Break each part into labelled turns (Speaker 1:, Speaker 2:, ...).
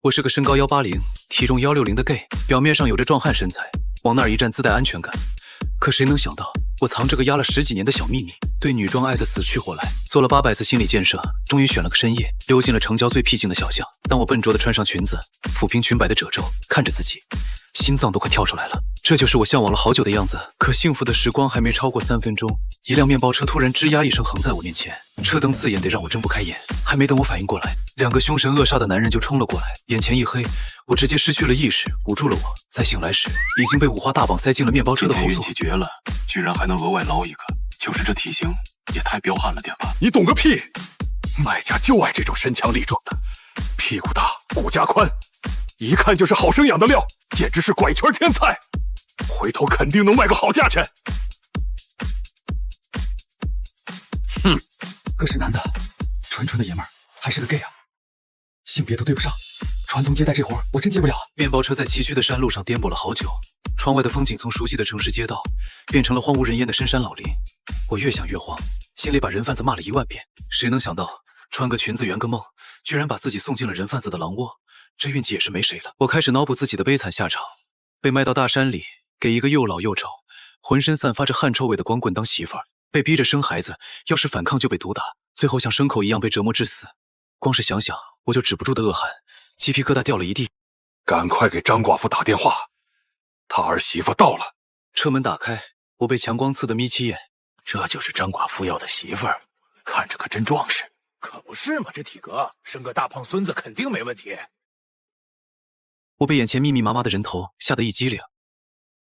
Speaker 1: 我是个身高180、体重160的 gay， 表面上有着壮汉身材，往那儿一站自带安全感。可谁能想到，我藏着个压了10几年的小秘密，对女装爱得死去活来，做了800次心理建设，终于选了个深夜，溜进了城郊最僻静的小巷。当我笨拙地穿上裙子，抚平裙摆的褶皱，看着自己，心脏都快跳出来了。这就是我向往了好久的样子。可幸福的时光还没超过3分钟，一辆面包车突然吱呀一声横在我面前，车灯刺眼得让我睁不开眼。还没等我反应过来，2个凶神恶煞的男人就冲了过来，眼前一黑，我直接失去了意识，捂住了我。再醒来时，已经被五花大绑塞进了面包车的后座。
Speaker 2: 运气绝了，居然还能额外捞一个，就是这体型也太彪悍了点吧？
Speaker 3: 你懂个屁！卖家就爱这种身强力壮的，屁股大，骨架宽，一看就是好生养的料，简直是拐圈天才。回头肯定能卖个好价钱。
Speaker 4: 哼，哥是男的，纯纯的爷们儿，还是个 gay 啊，性别都对不上，传宗接代这活我真接不了。
Speaker 1: 面包车在崎岖的山路上颠簸了好久，窗外的风景从熟悉的城市街道变成了荒无人烟的深山老林。我越想越慌，心里把人贩子骂了1万遍。谁能想到，穿个裙子圆个梦，居然把自己送进了人贩子的狼窝，这运气也是没谁了。我开始脑补自己的悲惨下场，被卖到大山里，给一个又老又丑、浑身散发着汗臭味的光棍当媳妇儿，被逼着生孩子，要是反抗就被毒打，最后像牲口一样被折磨致死。光是想想我就止不住的恶寒，鸡皮疙瘩掉了一地。
Speaker 3: 赶快给张寡妇打电话，他儿媳妇到了。
Speaker 1: 车门打开，我被强光刺得眯起眼。
Speaker 2: 这就是张寡妇要的媳妇儿，看着可真壮实。
Speaker 5: 可不是嘛，这体格生个大胖孙子肯定没问题。
Speaker 1: 我被眼前密密麻麻的人头吓得一激灵，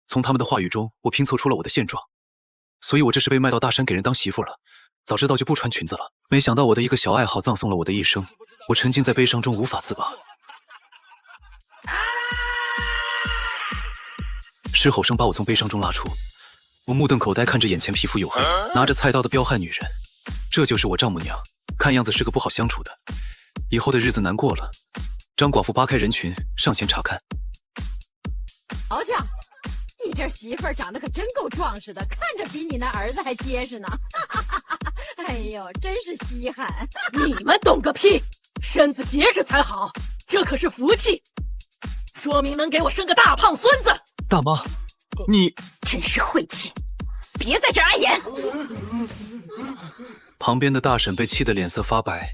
Speaker 1: 从他们的话语中，我拼凑出了我的现状。所以我这是被卖到大山给人当媳妇了，早知道就不穿裙子了。没想到我的一个小爱好葬送了我的一生，我沉浸在悲伤中无法自拔。狮吼声把我从悲伤中拉出，我目瞪口呆看着眼前皮肤黝黑、拿着菜刀的彪悍女人，这就是我丈母娘，看样子是个不好相处的，以后的日子难过了。张寡妇扒开人群上前查看。
Speaker 6: 瞧瞧，你这媳妇儿长得可真够壮实的，看着比你那儿子还结实呢。哎呦，真是稀罕。
Speaker 7: 你们懂个屁，身子结实才好，这可是福气，说明能给我生个大胖孙子。
Speaker 1: 大妈，你
Speaker 7: 真是晦气，别在这碍眼。
Speaker 1: 旁边的大婶被气得脸色发白，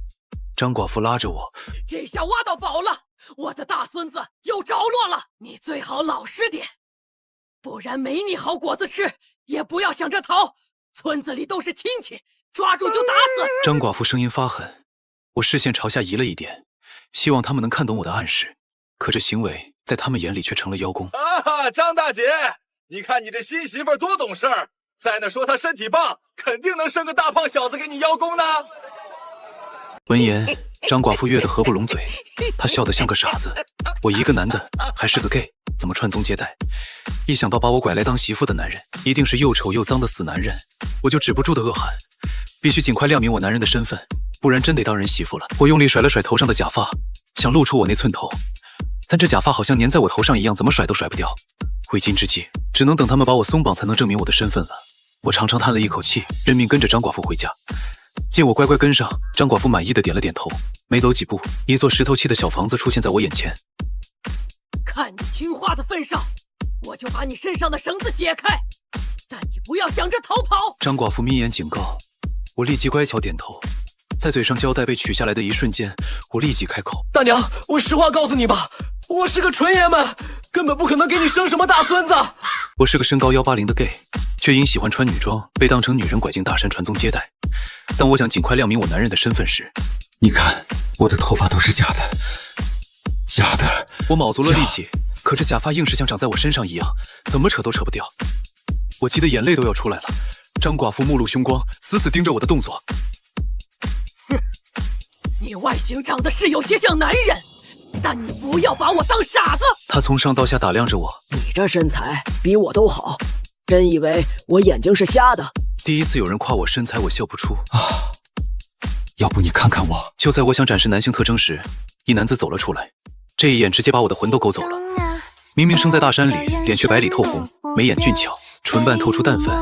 Speaker 1: 张寡妇拉着我，
Speaker 7: 这下挖到宝了，我的大孙子有着落了，你最好老实点，不然没你好果子吃，也不要想着逃，村子里都是亲戚，抓住就打死。
Speaker 1: 张寡妇声音发狠，我视线朝下移了一点，希望他们能看懂我的暗示，可这行为在他们眼里却成了邀功。
Speaker 8: 啊，张大姐，你看你这新媳妇多懂事儿，在那说她身体棒，肯定能生个大胖小子给你邀功呢。
Speaker 1: 闻言，张寡妇悦得合不拢嘴，她笑得像个傻子。我一个男的，还是个 gay， 怎么传宗接代？一想到把我拐来当媳妇的男人，一定是又丑又脏的死男人，我就止不住的恶寒，必须尽快亮明我男人的身份，不然真得当人媳妇了。我用力甩了甩头上的假发，想露出我那寸头，但这假发好像粘在我头上一样，怎么甩都甩不掉。为今之计，只能等他们把我松绑才能证明我的身份了。我长长叹了一口气，认命跟着张寡妇回家。见我乖乖跟上，张寡妇满意的点了点头。没走几步，一座石头砌的小房子出现在我眼前。
Speaker 7: 看你听话的份上，我就把你身上的绳子解开，但你不要想着逃跑。
Speaker 1: 张寡妇眯眼警告，我立即乖巧点头。在嘴上胶带被取下来的一瞬间，我立即开口：
Speaker 9: 大娘，我实话告诉你吧，我是个纯爷们，根本不可能给你生什么大孙子。
Speaker 1: 我是个身高180的 gay， 却因喜欢穿女装被当成女人拐进大山传宗接代。当我想尽快亮明我男人的身份时，
Speaker 4: 你看我的头发都是假的，假的。
Speaker 1: 我卯足了力气，可这假发硬是像长在我身上一样，怎么扯都扯不掉。我急得眼泪都要出来了。张寡妇目露凶光，死死盯着我的动作。
Speaker 7: 哼，你外形长得是有些像男人，但你不要把我当傻子。
Speaker 1: 他从上到下打量着我，
Speaker 9: 你这身材比我都好，真以为我眼睛是瞎的？
Speaker 1: 第一次有人夸我身材，我笑不出
Speaker 4: 啊！要不你看看我？
Speaker 1: 就在我想展示男性特征时，一男子走了出来，这一眼直接把我的魂都勾走了。明明生在大山里，脸却白里透红，眉眼俊俏，唇瓣透出淡粉，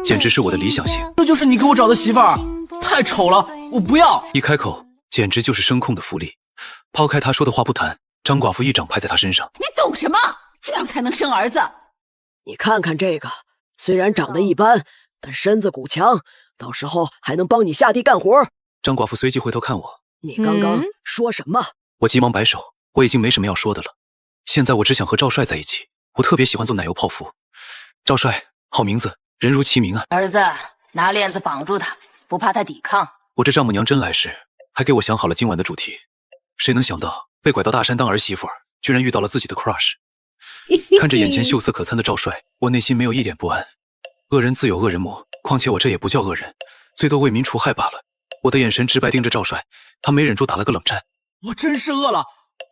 Speaker 1: 简直是我的理想型。
Speaker 9: 这就是你给我找的媳妇儿？太丑了，我不要！
Speaker 1: 一开口，简直就是声控的福利。抛开他说的话不谈，张寡妇一掌拍在他身上。
Speaker 10: 你懂什么？这样才能生儿子。
Speaker 7: 你看看这个，虽然长得一般，但身子骨强，到时候还能帮你下地干活。
Speaker 1: 张寡妇随即回头看我，
Speaker 7: 你刚刚说什么？
Speaker 1: 我急忙摆手，我已经没什么要说的了。现在我只想和赵帅在一起，我特别喜欢做奶油泡芙。赵帅，好名字，人如其名啊。
Speaker 10: 儿子，拿链子绑住他，不怕他抵抗。
Speaker 1: 我这丈母娘真来事，还给我想好了今晚的主题。谁能想到被拐到大山当儿媳妇儿，居然遇到了自己的 crush。看着眼前秀色可餐的赵帅，我内心没有一点不安。恶人自有恶人磨，况且我这也不叫恶人，最多为民除害罢了。我的眼神直白盯着赵帅，他没忍住打了个冷战。
Speaker 9: 我真是饿了，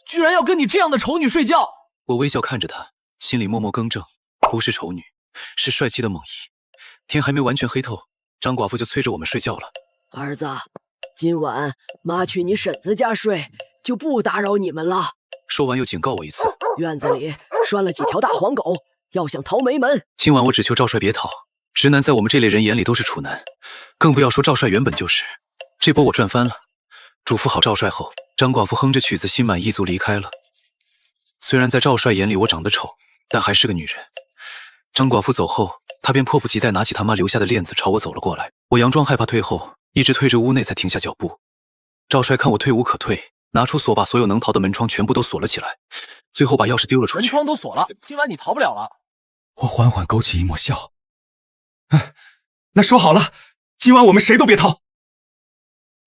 Speaker 9: 居然要跟你这样的丑女睡觉。
Speaker 1: 我微笑看着他，心里默默更正，不是丑女，是帅气的猛姨。天还没完全黑透，张寡妇就催着我们睡觉了。
Speaker 7: 儿子，今晚妈去你婶子家睡，就不打扰你们了。
Speaker 1: 说完又警告我一次，
Speaker 7: 院子里拴了几条大黄狗，要想逃没门。
Speaker 1: 今晚我只求赵帅别逃，直男在我们这类人眼里都是处男，更不要说赵帅原本就是。这波我赚翻了。嘱咐好赵帅后，张寡妇哼着曲子心满意足离开了。虽然在赵帅眼里我长得丑，但还是个女人。张寡妇走后，她便迫不及待拿起他妈留下的链子朝我走了过来。我佯装害怕退后，一直推着屋内才停下脚步。赵帅看我退无可退，拿出锁把所有能逃的门窗全部都锁了起来，最后把钥匙丢了出去。
Speaker 9: 门窗都锁了，今晚你逃不了了。
Speaker 4: 我缓缓勾起一抹笑。那说好了，今晚我们谁都别逃。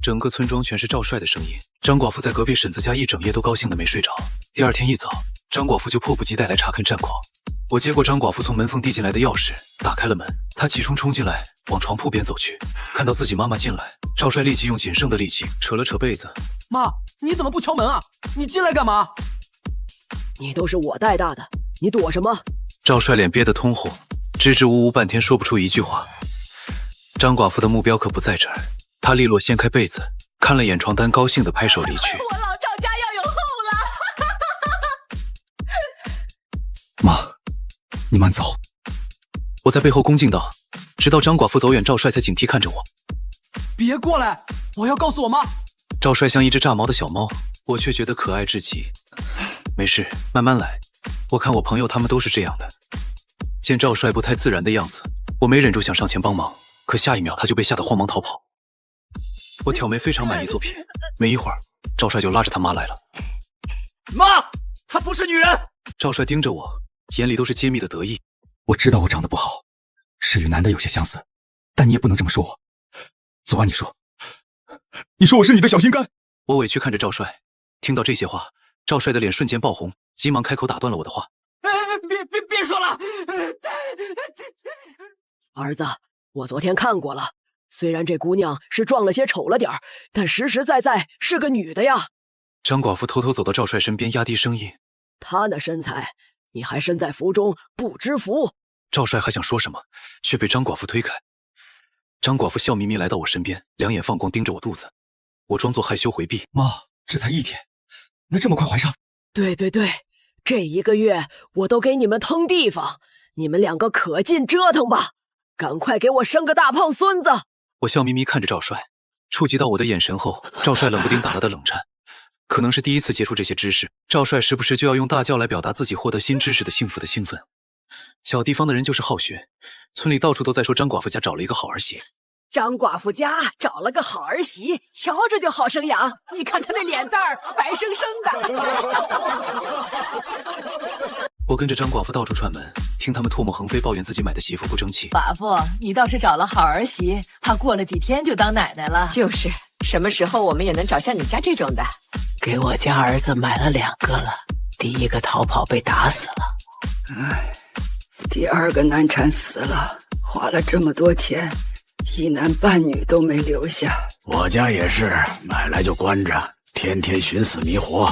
Speaker 1: 整个村庄全是赵帅的声音。张寡妇在隔壁婶子家一整夜都高兴的没睡着。第二天一早，张寡妇就迫不及待来查看战况。我接过张寡妇从门缝递进来的钥匙，打开了门。她气冲冲进来，往床铺边走去。看到自己妈妈进来，赵帅立即用仅剩的力气扯了扯被子。
Speaker 9: 妈，你怎么不敲门啊？你进来干嘛？
Speaker 7: 你都是我带大的，你躲什么？
Speaker 1: 赵帅脸憋得通红，支支吾吾半天说不出一句话。张寡妇的目标可不在这儿。他利落掀开被子，看了眼床单，高兴地拍手离去。
Speaker 10: 我老赵家要有后了！
Speaker 4: 妈，你慢走。
Speaker 1: 我在背后恭敬道，直到张寡妇走远，赵帅才警惕看着我。
Speaker 9: 别过来，我要告诉我妈。
Speaker 1: 赵帅像一只炸毛的小猫，我却觉得可爱至极。没事，慢慢来。我看我朋友他们都是这样的。见赵帅不太自然的样子，我没忍住想上前帮忙，可下一秒他就被吓得慌忙逃跑。我挑眉非常满意作品，没一会儿，赵帅就拉着他妈来了。
Speaker 5: 妈，她不是女人。
Speaker 1: 赵帅盯着我，眼里都是揭秘的得意。
Speaker 4: 我知道我长得不好，是与男的有些相似，但你也不能这么说我。昨晚你说我是你的小心肝。
Speaker 1: 我委屈看着赵帅，听到这些话，赵帅的脸瞬间爆红，急忙开口打断了我的话。
Speaker 9: 别说了。
Speaker 7: 儿子，我昨天看过了。虽然这姑娘是壮了些丑了点儿，但实实在在是个女的呀。
Speaker 1: 张寡妇偷偷走到赵帅身边，压低声音：“
Speaker 7: 她那身材，你还身在福中不知福。”
Speaker 1: 赵帅还想说什么，却被张寡妇推开。张寡妇笑眯眯来到我身边，两眼放光盯着我肚子。我装作害羞回避：“
Speaker 4: 妈，这才1天，那这么快怀上？”
Speaker 7: 对，这1个月我都给你们腾地方，你们2个可劲折腾吧，赶快给我生个大胖孙子。
Speaker 1: 我笑眯眯看着赵帅，触及到我的眼神后，赵帅冷不丁打了个冷战。可能是第一次接触这些知识，赵帅时不时就要用大叫来表达自己获得新知识的幸福的兴奋。小地方的人就是好学，村里到处都在说张寡妇家找了一个好儿媳。
Speaker 10: 张寡妇家找了个好儿媳，瞧着就好生养。你看她那脸蛋儿，白生生的。
Speaker 1: 我跟着张寡妇到处串门，听他们唾沫横飞，抱怨自己买的媳妇不争气。
Speaker 10: 寡妇，你倒是找了好儿媳，怕过了几天就当奶奶了。就是，什么时候我们也能找像你家这种的？
Speaker 11: 给我家儿子买了2个了，第1个逃跑被打死了，
Speaker 12: 第2个难产死了，花了这么多钱，一男半女都没留下。
Speaker 5: 我家也是，买来就关着，天天寻死觅活，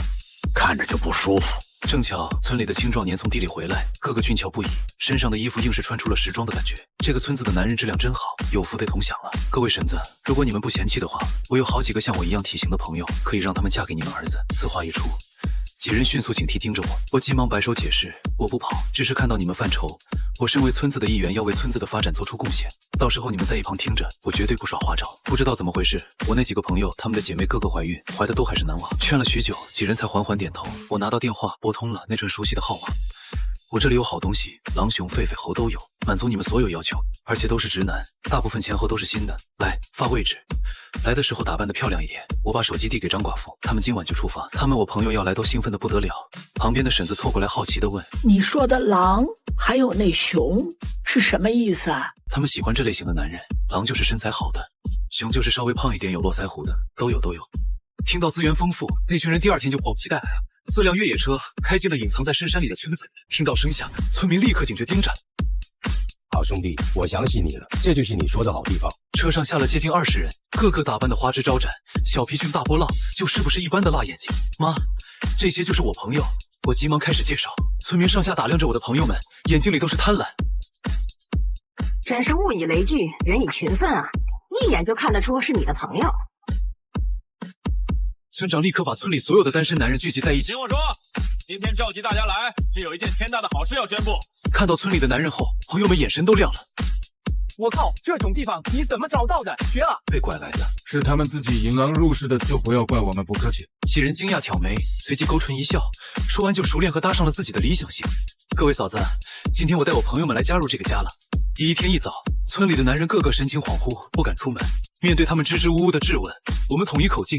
Speaker 5: 看着就不舒服。
Speaker 1: 正巧村里的青壮年从地里回来，个个俊俏不已，身上的衣服硬是穿出了时装的感觉。这个村子的男人质量真好，有福得同享了。各位婶子，如果你们不嫌弃的话，我有好几个像我一样体型的朋友，可以让他们嫁给你们儿子。此话一出，几人迅速警惕盯着我，我急忙摆手解释，我不跑，只是看到你们犯愁，我身为村子的一员，要为村子的发展做出贡献。到时候你们在一旁听着，我绝对不耍花招。不知道怎么回事，我那几个朋友，他们的姐妹个个怀孕，怀的都还是男娃。劝了许久，几人才缓缓点头。我拿到电话，拨通了那串熟悉的号码。我这里有好东西，狼熊、狒狒、猴都有，满足你们所有要求，而且都是直男，大部分前后都是新的。来，发位置。来的时候打扮得漂亮一点。我把手机递给张寡妇，他们今晚就出发。他们我朋友要来，都兴奋得不得了。旁边的婶子凑过来，好奇地问：“
Speaker 11: 你说的狼还有那熊是什么意思啊？”
Speaker 1: 他们喜欢这类型的男人，狼就是身材好的，熊就是稍微胖一点有络腮胡的，都有。听到资源丰富，那群人第二天就迫不及待来了。4辆越野车开进了隐藏在深山里的村子，听到声响，村民立刻警觉盯着。
Speaker 13: 好兄弟，我相信你了，这就是你说的好地方。
Speaker 1: 车上下了接近20人，个个打扮得花枝招展，小皮裙大波浪，就是不是一般的辣眼睛。妈，这些就是我朋友。我急忙开始介绍，村民上下打量着我的朋友们，眼睛里都是贪婪。
Speaker 14: 真是物以类聚，人以群分啊！一眼就看得出是你的朋友。
Speaker 1: 村长立刻把村里所有的单身男人聚集在一起。
Speaker 8: 听我说，今天召集大家来，是有一件天大的好事要宣布。
Speaker 1: 看到村里的男人后，朋友们眼神都亮了。
Speaker 9: 我靠，这种地方你怎么找到的？绝了！
Speaker 1: 被拐来的，
Speaker 15: 是他们自己引狼入室的，就不要怪我们不客气。
Speaker 1: 几人惊讶挑眉，随即勾唇一笑，说完就熟练和搭上了自己的理想型。各位嫂子，今天我带我朋友们来加入这个家了。第一天一早，村里的男人个个神情恍惚，不敢出门。面对他们支支吾吾的质问，我们统一口径，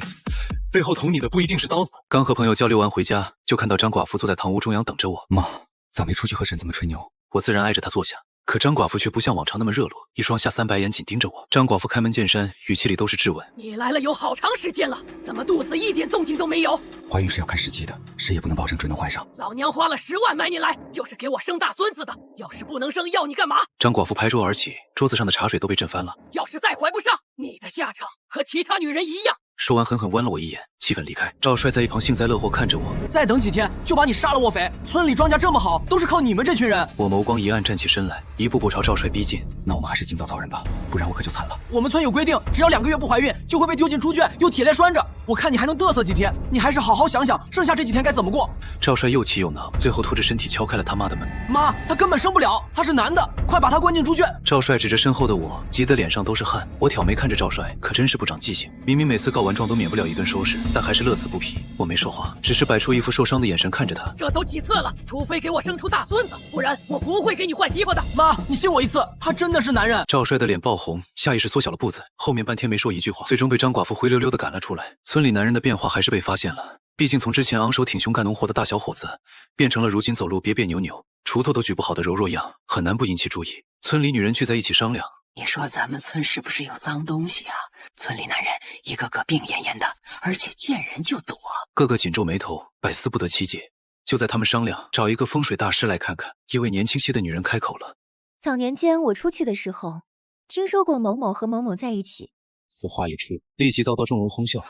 Speaker 1: 背后捅你的不一定是刀子。刚和朋友交流完回家，就看到张寡妇坐在堂屋中央等着我。
Speaker 4: 妈，咋没出去和婶子们吹牛？
Speaker 1: 我自然挨着她坐下。可张寡妇却不像往常那么热络，一双下3白眼紧盯着我。张寡妇开门见山，语气里都是质问：“
Speaker 7: 你来了有好长时间了，怎么肚子一点动静都没有？”
Speaker 4: 怀孕是要看时机的，谁也不能保证准能怀上。
Speaker 7: 老娘花了10万买你来，就是给我生大孙子的。要是不能生，要你干嘛？
Speaker 1: 张寡妇拍桌而起，桌子上的茶水都被震翻了。
Speaker 7: 要是再怀不上，你的下场和其他女人一样。
Speaker 1: 说完，狠狠剜了我一眼，气愤离开。赵帅在一旁幸灾乐祸看着我，
Speaker 9: 再等几天就把你杀了卧匪。村里庄稼这么好，都是靠你们这群人。
Speaker 1: 我眸光一暗，站起身来，一步步朝赵帅逼近。
Speaker 4: 那我们还是尽早造人吧，不然我可就惨了。
Speaker 9: 我们村有规定，只要2个月不怀孕，就会被丢进猪圈，用铁链拴着。我看你还能嘚瑟几天，你还是好好想想，剩下这几天该怎么过。
Speaker 1: 赵帅又气又恼，最后拖着身体敲开了他妈的门。
Speaker 9: 妈，他根本生不了，他是男的，快把他关进猪圈。
Speaker 1: 赵帅指着身后的我，急得脸上都是汗。我挑眉看着赵帅，可真是不长记性。明明每次告完状都免不了一顿收拾，但还是乐此不疲。我没说话，只是摆出一副受伤的眼神看着他。
Speaker 7: 这都几次了，除非给我生出大孙子，不然我不会给你换媳妇的。
Speaker 9: 妈，你信我一次，他真的是男人。
Speaker 1: 赵帅的脸爆红，下意识缩小了步子，后面半天没说一句话，最终被张寡妇灰溜溜的赶了出来。村里男人的变化还是被发现了，毕竟从之前昂首挺胸干农活的大小伙子，变成了如今走路别别扭扭，锄头都举不好的柔弱样，很难不引起注意。村里女人聚在一起商量。
Speaker 11: 你说咱们村是不是有脏东西啊？村里男人一个个病恹恹的，而且见人就躲，
Speaker 1: 个个紧皱眉头，百思不得其解。就在他们商量找一个风水大师来看看，一位年轻些的女人开口了：“
Speaker 16: 早年间我出去的时候，听说过某某和某某在一起。”
Speaker 1: 此话一出，立即遭到众人哄笑。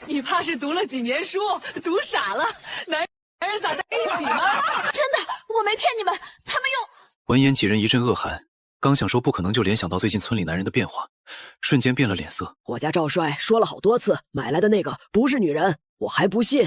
Speaker 10: 你怕是读了几年书，读傻了？男人咋在一起吗？
Speaker 17: 真的，我没骗你们，他们用……
Speaker 1: 闻言，几人一阵恶寒，刚想说不可能，就联想到最近村里男人的变化，瞬间变了脸色。
Speaker 9: 我家赵帅说了好多次，买来的那个不是女人，我还不信，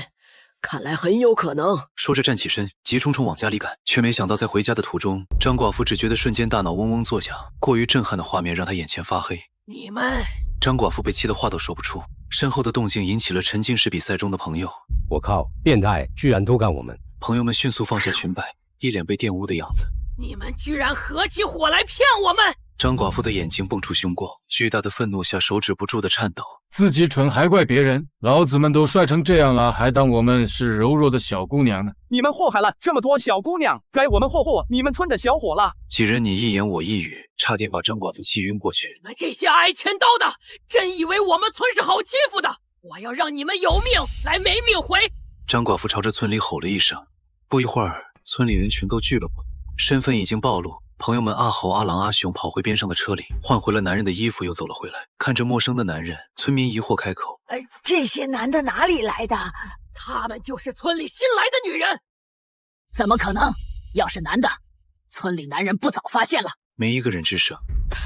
Speaker 9: 看来很有可能。
Speaker 1: 说着站起身，急冲冲往家里赶，却没想到在回家的途中，张寡妇只觉得瞬间大脑嗡嗡作响，过于震撼的画面让她眼前发黑。
Speaker 7: 你们……
Speaker 1: 张寡妇被气得话都说不出，身后的动静引起了沉浸式比赛中的朋友。
Speaker 13: 我靠，变态，居然偷干我们！
Speaker 1: 朋友们迅速放下裙摆，一脸被玷污的样子。
Speaker 7: 你们居然合起伙来骗我们！
Speaker 1: 张寡妇的眼睛蹦出凶光，巨大的愤怒下手止不住的颤抖。
Speaker 15: 自己蠢还怪别人，老子们都帅成这样了，还当我们是柔弱的小姑娘呢？
Speaker 9: 你们祸害了这么多小姑娘，该我们霍霍你们村的小伙了。
Speaker 1: 几人你一言我一语，差点把张寡妇气晕过去。
Speaker 7: 你们这些挨千刀的，真以为我们村是好欺负的？我要让你们有命来没命回！
Speaker 1: 张寡妇朝着村里吼了一声，不一会儿，村里人群都聚了过来，身份已经暴露。朋友们阿猴、阿狼、阿雄跑回边上的车里，换回了男人的衣服，又走了回来。看着陌生的男人，村民疑惑开口：“
Speaker 11: 这些男的哪里来的？
Speaker 7: 他们就是村里新来的女人。”
Speaker 11: 怎么可能？要是男的，村里男人不早发现了。
Speaker 1: 没一个人吱声。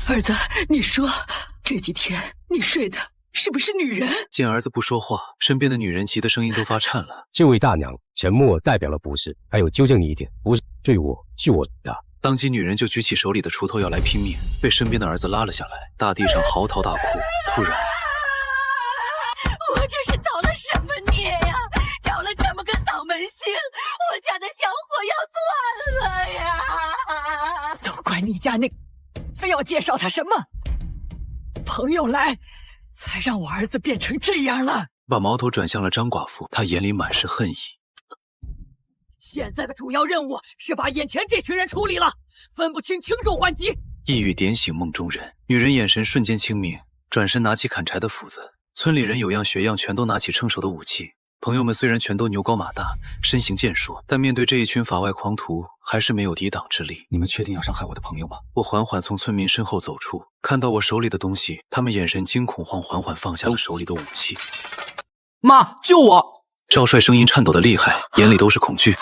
Speaker 11: 儿子，你说这几天你睡得是不是女人？
Speaker 1: 见儿子不说话，身边的女人急得声音都发颤了。
Speaker 13: 这位大娘，沉默代表了不是。还有纠正你一点，不是对我，是我的。
Speaker 1: 当即女人就举起手里的锄头要来拼命，被身边的儿子拉了下来，大地上嚎啕大哭。突然，
Speaker 17: 我这是造了什么孽呀？找了这么个扫门星，我家的香火要断了呀！
Speaker 11: 都怪你家那，非要介绍他什么朋友来，才让我儿子变成这样了。
Speaker 1: 把矛头转向了张寡妇，她眼里满是恨意。
Speaker 7: 现在的主要任务是把眼前这群人处理了，分不清轻重缓急。
Speaker 1: 一语点醒梦中人，女人眼神瞬间清明，转身拿起砍柴的斧子。村里人有样学样，全都拿起趁手的武器。朋友们虽然全都牛高马大，身形健硕，但面对这一群法外狂徒，还是没有抵挡之力。
Speaker 4: 你们确定要伤害我的朋友吗？
Speaker 1: 我缓缓从村民身后走出，看到我手里的东西，他们眼神惊恐慌，缓缓放下了手里的武器。
Speaker 9: 妈，救我！
Speaker 1: 赵帅声音颤抖的厉害，眼里都是恐惧。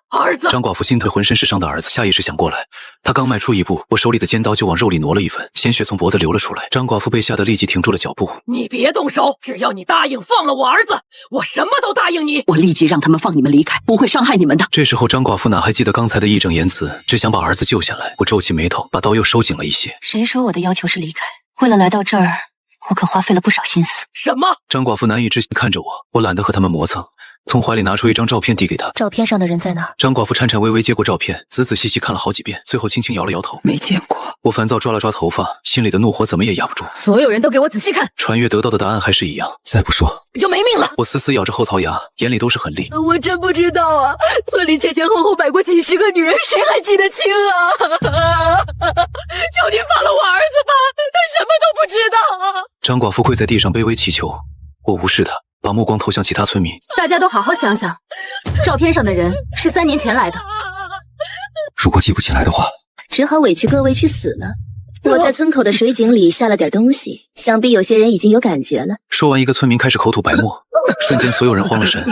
Speaker 7: 儿子！
Speaker 1: 张寡妇心疼浑身是伤的儿子，下意识想过来，他刚迈出一步，我手里的尖刀就往肉里挪了一分，鲜血从脖子流了出来。张寡妇被吓得立即停住了脚步。
Speaker 7: 你别动手，只要你答应放了我儿子，我什么都答应你。
Speaker 11: 我立即让他们放你们离开，不会伤害你们的。
Speaker 1: 这时候张寡妇哪还记得刚才的义正言辞，只想把儿子救下来。我皱起眉头，把刀又收紧了一些。
Speaker 18: 谁说我的要求是离开？为了来到这儿，我可花费了不少心思。
Speaker 7: 什么？
Speaker 1: 张寡妇难以置信看着我懒得和他们磨蹭，从怀里拿出一张照片递给他。
Speaker 18: 照片上的人在哪儿？
Speaker 1: 张寡妇颤颤巍巍接过照片，仔仔细细看了好几遍，最后轻轻摇了摇头，
Speaker 12: 没见过。
Speaker 1: 我烦躁抓了抓头发，心里的怒火怎么也压不住。
Speaker 10: 所有人都给我仔细看！
Speaker 1: 传阅得到的答案还是一样，
Speaker 4: 再不说
Speaker 10: 就没命了。
Speaker 1: 我死死咬着后槽牙，眼里都是狠戾。
Speaker 17: 我真不知道啊，村里前前后后摆过几十个女人，谁还记得清啊？求你放了我儿子吧，他什么都不知道。
Speaker 1: 张寡妇跪在地上卑微祈求，我无视她，把目光投向其他村民。
Speaker 18: 大家都好好想想，照片上的人是3年前来的。
Speaker 4: 如果记不起来的话，
Speaker 18: 只好委屈各位去死了。我在村口的水井里下了点东西，想必有些人已经有感觉了。
Speaker 1: 说完，一个村民开始口吐白沫，瞬间所有人慌了神，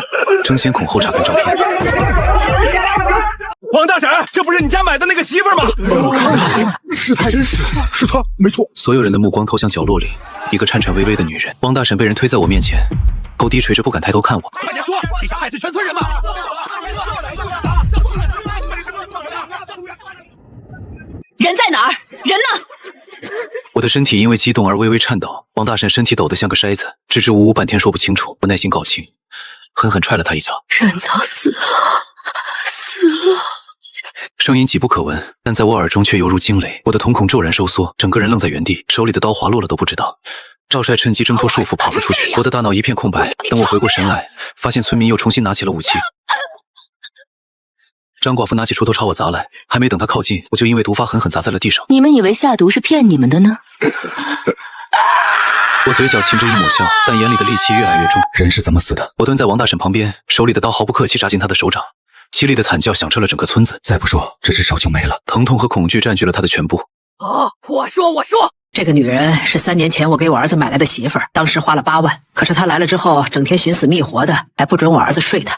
Speaker 1: 争先恐后查看照片。
Speaker 8: 王大婶，这不是你家买的那个媳妇吗？
Speaker 3: 我看看，是他，真是他，没错。
Speaker 1: 所有人的目光投向角落里，一个颤颤巍巍的女人。王大婶被人推在我面前，头低垂着不敢抬头看我。
Speaker 8: 快点说，你想害死全村人吗？
Speaker 10: 人在哪儿？人呢？
Speaker 1: 我的身体因为激动而微微颤抖，王大婶身体抖得像个筛子，支支吾吾半天说不清楚。我耐心搞清，狠狠踹了他一脚。
Speaker 17: 人早死了，死了。
Speaker 1: 声音几不可闻，但在我耳中却犹如惊雷。我的瞳孔骤然收缩，整个人愣在原地，手里的刀滑落了都不知道。赵帅趁机挣脱束缚跑了出去，我的大脑一片空白。等我回过神来，发现村民又重新拿起了武器。张寡妇拿起锄头朝我砸来，还没等她靠近，我就因为毒发狠狠砸在了地上。
Speaker 18: 你们以为下毒是骗你们的呢？
Speaker 1: 我嘴角噙着一抹笑，但眼里的戾气越来越重。
Speaker 4: 人是怎么死的？
Speaker 1: 我蹲在王大婶旁边，手里的刀毫不客气扎进她的手掌，凄厉的惨叫响彻了整个村子。
Speaker 4: 再不说，这只手就没了。
Speaker 1: 疼痛和恐惧占据了她的全部。
Speaker 7: 我说，
Speaker 10: 这个女人是3年前我给我儿子买来的媳妇儿，当时花了8万，可是她来了之后，整天寻死觅活的，还不准我儿子睡她。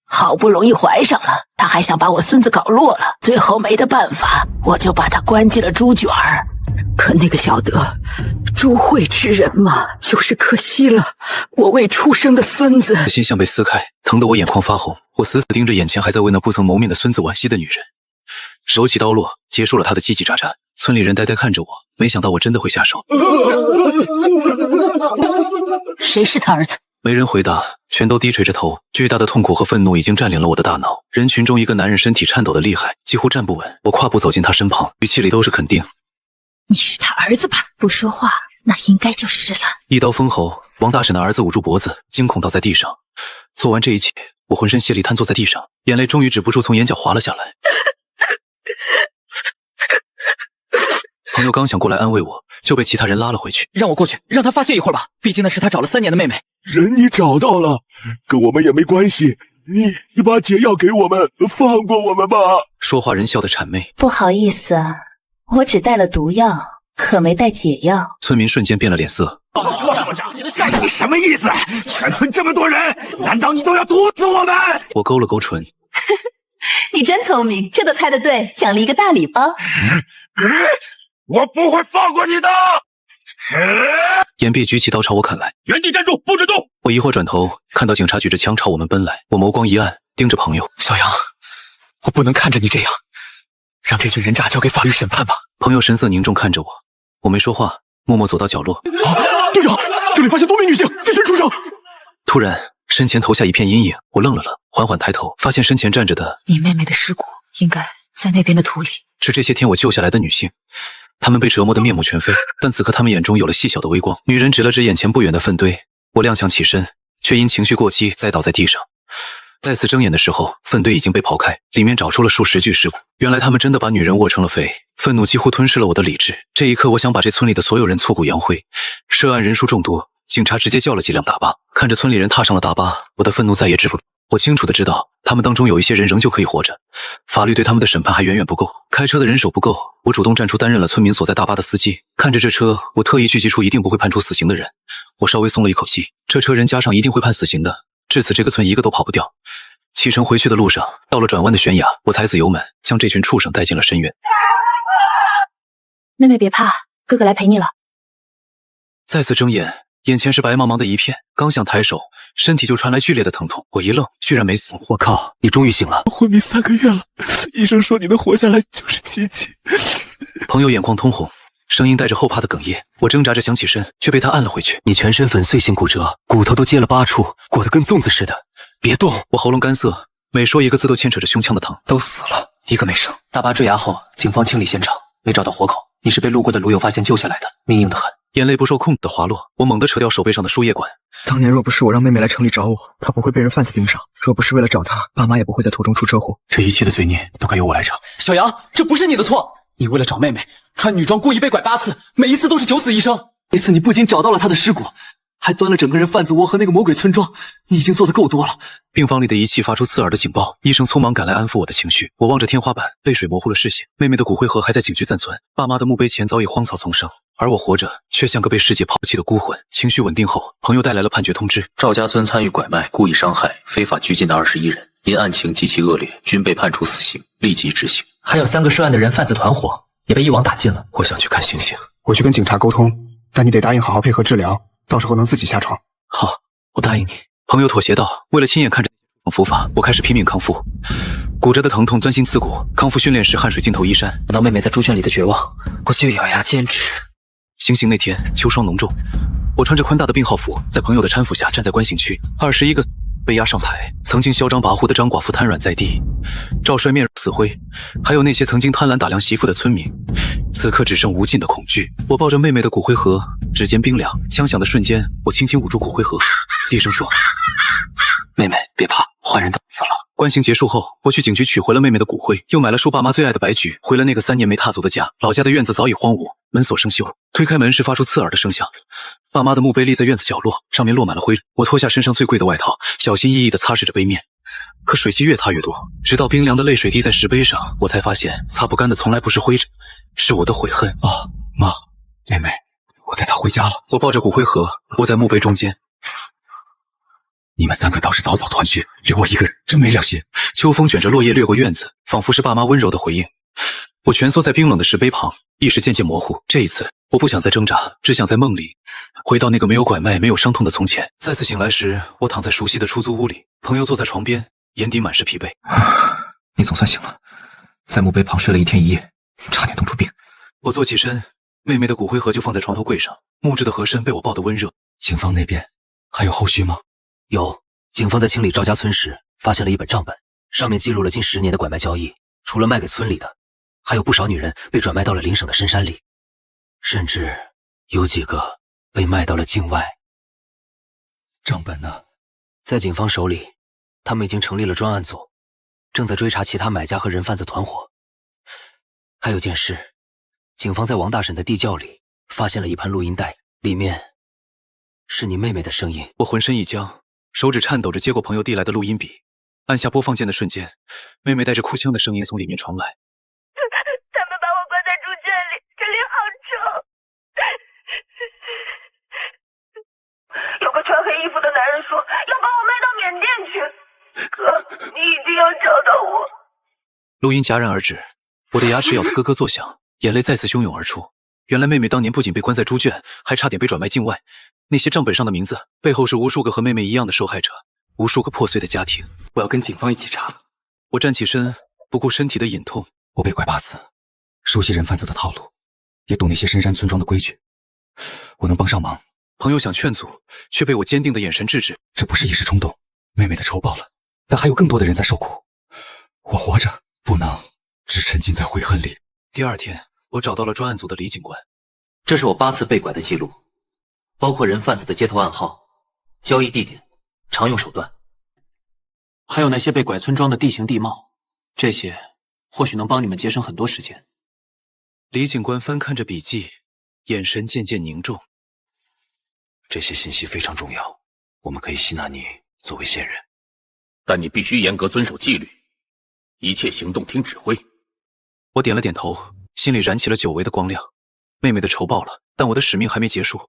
Speaker 11: 好不容易怀上了，他还想把我孙子搞落了，最后没得办法，我就把他关进了猪卷儿。可那个小德，猪会吃人吗？就是可惜了我未出生的孙子。
Speaker 1: 心像被撕开，疼得我眼眶发红。我死死盯着眼前还在为那不曾谋面的孙子惋惜的女人，手起刀落，结束了她的叽叽喳喳。村里人呆呆看着我，没想到我真的会下手。
Speaker 11: 谁是他儿子？
Speaker 1: 没人回答，全都低垂着头。巨大的痛苦和愤怒已经占领了我的大脑。人群中，一个男人身体颤抖的厉害，几乎站不稳。我跨步走进他身旁，语气里都是肯定。
Speaker 18: 你是他儿子吧？不说话，那应该就是了。
Speaker 1: 一刀封喉，王大婶的儿子捂住脖子，惊恐倒在地上。做完这一切，我浑身泄力，瘫坐在地上，眼泪终于止不住从眼角滑了下来。朋友刚想过来安慰我，就被其他人拉了回去。
Speaker 9: 让我过去，让他发泄一会儿吧，毕竟那是他找了3年的妹妹。
Speaker 3: 人你找到了，跟我们也没关系。你把解药给我们，放过我们吧。
Speaker 1: 说话人笑得谄媚。
Speaker 18: 不好意思啊，我只带了毒药，可没带解药。
Speaker 1: 村民瞬间变了脸色。
Speaker 5: 你什么意思？全村这么多人，难道你都要毒死我们？
Speaker 1: 我勾了勾唇。
Speaker 18: 你真聪明，这都猜得对，奖励一个大礼包。
Speaker 5: 我不会放过你的！
Speaker 1: 眼壁举起刀朝我砍来，
Speaker 8: 原地站住，不准动！
Speaker 1: 我疑惑转头，看到警察举着枪朝我们奔来，我眸光一暗，盯着朋友。
Speaker 4: 小杨，我不能看着你这样，让这群人渣交给法律审判吧。
Speaker 1: 朋友神色凝重看着我，我没说话，默默走到角落。
Speaker 3: 队长，这里发现多名女性，必须出手！
Speaker 1: 突然，身前投下一片阴影，我愣了愣，缓缓抬头，发现身前站着的
Speaker 10: 你妹妹的尸骨应该在那边的土里。
Speaker 1: 是这些天我救下来的女性。她们被折磨得面目全非，但此刻她们眼中有了细小的微光。女人指了指眼前不远的粪堆，我踉跄起身，却因情绪过激栽倒在地上。再次睁眼的时候，粪堆已经被刨开，里面找出了数十具尸骨。原来他们真的把女人握成了肥，愤怒几乎吞噬了我的理智。这一刻，我想把这村里的所有人挫骨扬灰。涉案人数众多，警察直接叫了几辆大巴，看着村里人踏上了大巴，我的愤怒再也止不住。我清楚的知道，他们当中有一些人仍旧可以活着，法律对他们的审判还远远不够，开车的人手不够。我主动站出，担任了村民所在大巴的司机。看着这车，我特意聚集出一定不会判处死刑的人，我稍微松了一口气。这车人加上一定会判死刑的，至此这个村一个都跑不掉。启程回去的路上，到了转弯的悬崖，我踩死油门，将这群畜生带进了深渊。
Speaker 18: 妹妹别怕，哥哥来陪你了。
Speaker 1: 再次睁眼，眼前是白茫茫的一片，刚想抬手，身体就传来剧烈的疼痛。我一愣，居然没死！我靠，你终于醒了！
Speaker 3: 昏迷3个月了，医生说你能活下来就是奇迹。
Speaker 1: 朋友眼眶通红，声音带着后怕的哽咽。我挣扎着想起身，却被他按了回去。
Speaker 4: 你全身粉碎性骨折，骨头都接了8处，裹得跟粽子似的。别动！
Speaker 1: 我喉咙干涩，每说一个字都牵扯着胸腔的疼。
Speaker 4: 都死了，一个没剩。大巴坠崖后，警方清理现场，没找到活口。你是被路过的驴友发现救下来的，命硬得很。
Speaker 1: 眼泪不受控的滑落，我猛地扯掉手背上的输液管。
Speaker 19: 当年若不是我让妹妹来城里找我，她不会被人贩子盯上；若不是为了找她，爸妈也不会在途中出车祸。
Speaker 4: 这一切的罪孽都该由我来偿。
Speaker 9: 小杨，这不是你的错，你为了找妹妹，穿女装故意被拐8次，每一次都是九死一生。这次你不仅找到了她的尸骨，还端了整个人贩子窝和那个魔鬼村庄，你已经做得够多了。
Speaker 1: 病房里的仪器发出刺耳的警报，医生匆忙赶来安抚我的情绪。我望着天花板，泪水模糊了视线。妹妹的骨灰盒还在警局暂存，爸妈的墓碑前早已荒草丛生，而我活着却像个被世界抛弃的孤魂。情绪稳定后，朋友带来了判决通知：
Speaker 20: 赵家村参与拐卖、故意伤害、非法拘禁的21人，因案情极其恶劣，均被判处死刑，立即执行。
Speaker 4: 还有3个涉案的人贩子团伙也被一网打尽了。我想去看星星。
Speaker 19: 我去跟警察沟通，但你得答应好好配合治疗，到时候能自己下床。
Speaker 1: 好，我答应你。朋友妥协道。为了亲眼看着伏法，我开始拼命康复。骨折的疼痛钻心刺骨，康复训练时汗水浸透衣衫。
Speaker 4: 看到妹妹在猪圈里的绝望，我就咬牙坚持。
Speaker 1: 行刑那天，秋霜浓重，我穿着宽大的病号服，在朋友的搀扶下站在观刑区。21个被押上台，曾经嚣张跋扈的张寡妇瘫软在地，赵帅面如死灰，还有那些曾经贪婪打量媳妇的村民，此刻只剩无尽的恐惧。我抱着妹妹的骨灰盒，指尖冰凉，枪响的瞬间，我轻轻捂住骨灰盒，低声说：“
Speaker 4: 妹妹，别怕，坏人都死了。”
Speaker 1: 观刑结束后，我去警局取回了妹妹的骨灰，又买了束爸妈最爱的白菊，回了那个3年没踏足的家。老家的院子早已荒芜，门锁生锈，推开门时发出刺耳的声响。爸妈的墓碑立在院子角落，上面落满了灰。我脱下身上最贵的外套，小心翼翼地擦拭着碑面，可水汽越擦越多，直到冰凉的泪水滴在石碑上，我才发现擦不干的从来不是灰尘，是我的悔恨。
Speaker 4: 妈，妹妹，我带她回家了。
Speaker 1: 我抱着骨灰盒，窝在墓碑中间。
Speaker 4: 你们3个倒是早早团聚，留我一个人，真没良心。
Speaker 1: 秋风卷着落叶掠过院子，仿佛是爸妈温柔的回应。我蜷缩在冰冷的石碑旁，意识渐渐模糊。这一次，我不想再挣扎，只想在梦里回到那个没有拐卖、没有伤痛的从前。再次醒来时，我躺在熟悉的出租屋里，朋友坐在床边，眼底满是疲惫。
Speaker 4: 你总算醒了，在墓碑旁睡了1天1夜，差点冻出病。
Speaker 1: 我坐起身，妹妹的骨灰盒就放在床头柜上，木质的盒身被我抱得温热。
Speaker 4: 警方那边还有后续吗？有，警方在清理赵家村时发现了一本账本，上面记录了近10年的拐卖交易，除了卖给村里的，还有不少女人被转卖到了邻省的深山里，甚至有几个被卖到了境外。账本呢？在警方手里，他们已经成立了专案组，正在追查其他买家和人贩子团伙。还有件事，警方在王大婶的地窖里发现了一盘录音带，里面是你妹妹的声音。
Speaker 1: 我浑身一僵，手指颤抖着接过朋友递来的录音笔，按下播放键的瞬间，妹妹带着哭腔的声音从里面传来：“
Speaker 17: 他们把我关在猪圈里，这里好臭。有个穿黑衣服的男人说要把我卖到缅甸去，哥，你一定要找到我。”
Speaker 1: 录音戛然而止，我的牙齿咬得咯咯作响，眼泪再次汹涌而出。原来妹妹当年不仅被关在猪圈，还差点被转卖境外。那些账本上的名字，背后是无数个和妹妹一样的受害者，无数个破碎的家庭。
Speaker 9: 我要跟警方一起查。
Speaker 1: 我站起身，不顾身体的隐痛。
Speaker 4: 我被拐8次，熟悉人贩子的套路，也懂那些深山村庄的规矩。我能帮上忙。
Speaker 1: 朋友想劝阻，却被我坚定的眼神制止。
Speaker 4: 这不是一时冲动，妹妹的仇报了，但还有更多的人在受苦。我活着，不能只沉浸在悔恨里。
Speaker 1: 第二天，我找到了专案组的李警官。
Speaker 20: 这是我8次被拐的记录，包括人贩子的接头暗号、交易地点、常用手段，
Speaker 21: 还有那些被拐村庄的地形地貌，这些或许能帮你们节省很多时间。
Speaker 1: 李警官翻看着笔记，眼神渐渐凝重。
Speaker 20: 这些信息非常重要，我们可以吸纳你作为线人，但你必须严格遵守纪律，一切行动听指挥。
Speaker 1: 我点了点头，心里燃起了久违的光亮。妹妹的仇报了，但我的使命还没结束。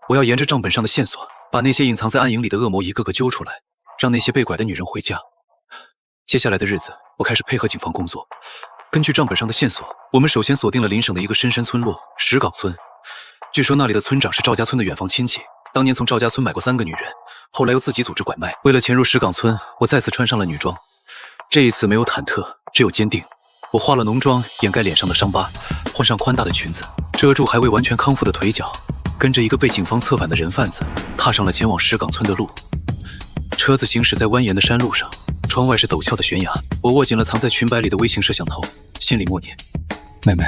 Speaker 1: 我要沿着账本上的线索，把那些隐藏在暗影里的恶魔一个个揪出来，让那些被拐的女人回家。接下来的日子，我开始配合警方工作。根据账本上的线索，我们首先锁定了邻省的一个深山村落石岗村。据说那里的村长是赵家村的远房亲戚，当年从赵家村买过3个女人，后来又自己组织拐卖。为了潜入石岗村，我再次穿上了女装。这一次没有忐忑，只有坚定。我化了浓妆掩盖脸上的伤疤，换上宽大的裙子，遮住还未完全康复的腿脚，跟着一个被警方策反的人贩子，踏上了前往石岗村的路。车子行驶在蜿蜒的山路上，窗外是陡峭的悬崖。我握紧了藏在裙摆里的微型摄像头，心里默念：
Speaker 4: 妹妹，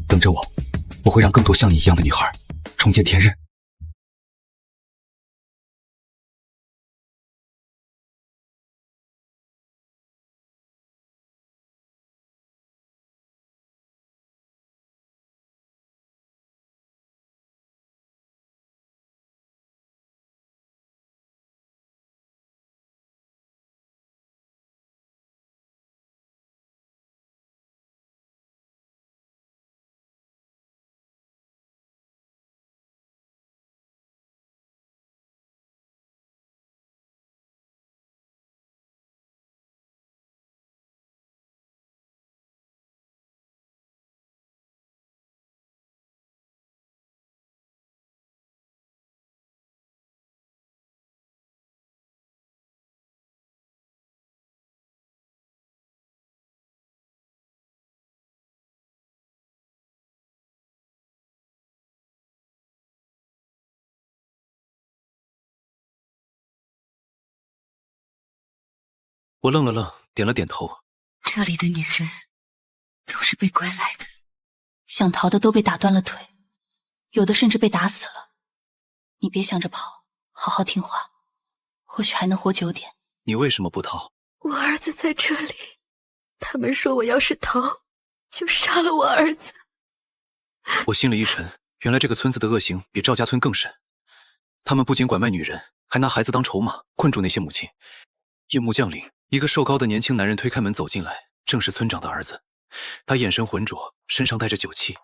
Speaker 4: 等着我，我会让更多像你一样的女孩重见天日。
Speaker 1: 我愣了愣，点了点头。
Speaker 17: 这里的女人都是被拐来的，想逃的都被打断了腿，有的甚至被打死了。你别想着跑，好好听话，或许还能活久点。
Speaker 1: 你为什么不逃？
Speaker 17: 我儿子在这里，他们说我要是逃，就杀了我儿子。
Speaker 1: 我心里一沉，原来这个村子的恶行比赵家村更甚。他们不仅拐卖女人，还拿孩子当筹码，困住那些母亲。夜幕降临，一个瘦高的年轻男人推开门走进来，正是村长的儿子。他眼神浑浊，身上带着酒气。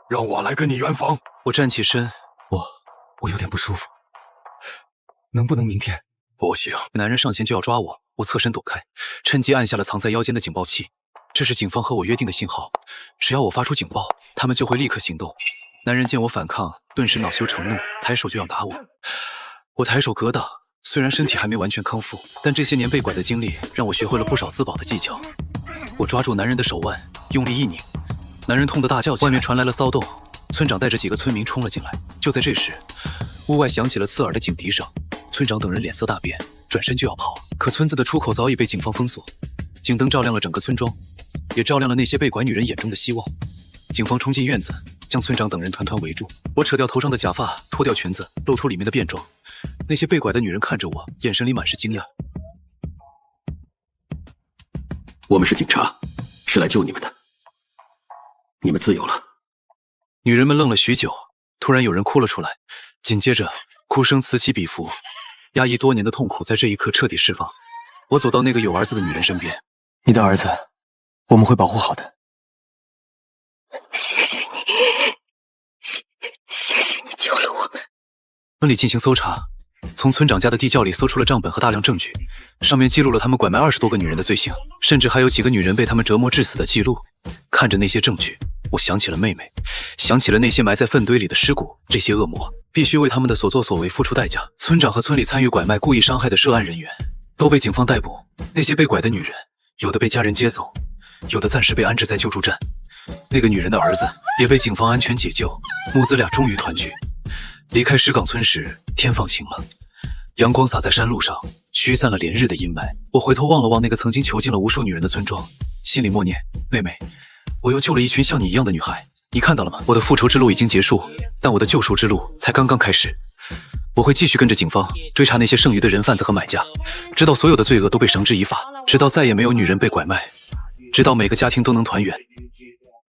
Speaker 3: 让我来跟你圆房。
Speaker 1: 我站起身，
Speaker 4: 我有点不舒服，能不能明天？
Speaker 3: 不行。
Speaker 1: 男人上前就要抓我，我侧身躲开，趁机按下了藏在腰间的警报器。这是警方和我约定的信号，只要我发出警报，他们就会立刻行动。男人见我反抗，顿时恼羞成怒，抬手就要打我。我抬手格挡。虽然身体还没完全康复，但这些年被拐的经历让我学会了不少自保的技巧。我抓住男人的手腕，用力一拧，男人痛得大叫起来。外面传来了骚动，村长带着几个村民冲了进来。就在这时，屋外响起了刺耳的警笛声。村长等人脸色大变，转身就要跑，可村子的出口早已被警方封锁。警灯照亮了整个村庄，也照亮了那些被拐女人眼中的希望。警方冲进院子，将村长等人团团围住。我扯掉头上的假发，脱掉裙子，露出里面的便装。那些被拐的女人看着我，眼神里满是惊讶。
Speaker 5: 我们是警察，是来救你们的。你们自由了。
Speaker 1: 女人们愣了许久，突然有人哭了出来，紧接着哭声此起彼伏，压抑多年的痛苦在这一刻彻底释放。我走到那个有儿子的女人身边。
Speaker 9: 你的儿子，我们会保护好的。
Speaker 17: 谢谢你，谢谢你救了我们。
Speaker 1: 村里进行搜查，从村长家的地窖里搜出了账本和大量证据，上面记录了他们拐卖20多个女人的罪行，甚至还有几个女人被他们折磨致死的记录。看着那些证据，我想起了妹妹，想起了那些埋在粪堆里的尸骨，这些恶魔必须为他们的所作所为付出代价。村长和村里参与拐卖、故意伤害的涉案人员都被警方逮捕，那些被拐的女人，有的被家人接走，有的暂时被安置在救助站。那个女人的儿子也被警方安全解救，母子俩终于团聚。离开石岗村时，天放晴了，阳光洒在山路上，驱散了连日的阴霾。我回头望了望那个曾经囚禁了无数女人的村庄，心里默念：妹妹，我又救了一群像你一样的女孩，你看到了吗？我的复仇之路已经结束，但我的救赎之路才刚刚开始。我会继续跟着警方追查那些剩余的人贩子和买家，直到所有的罪恶都被绳之以法，直到再也没有女人被拐卖，直到每个家庭都能团圆。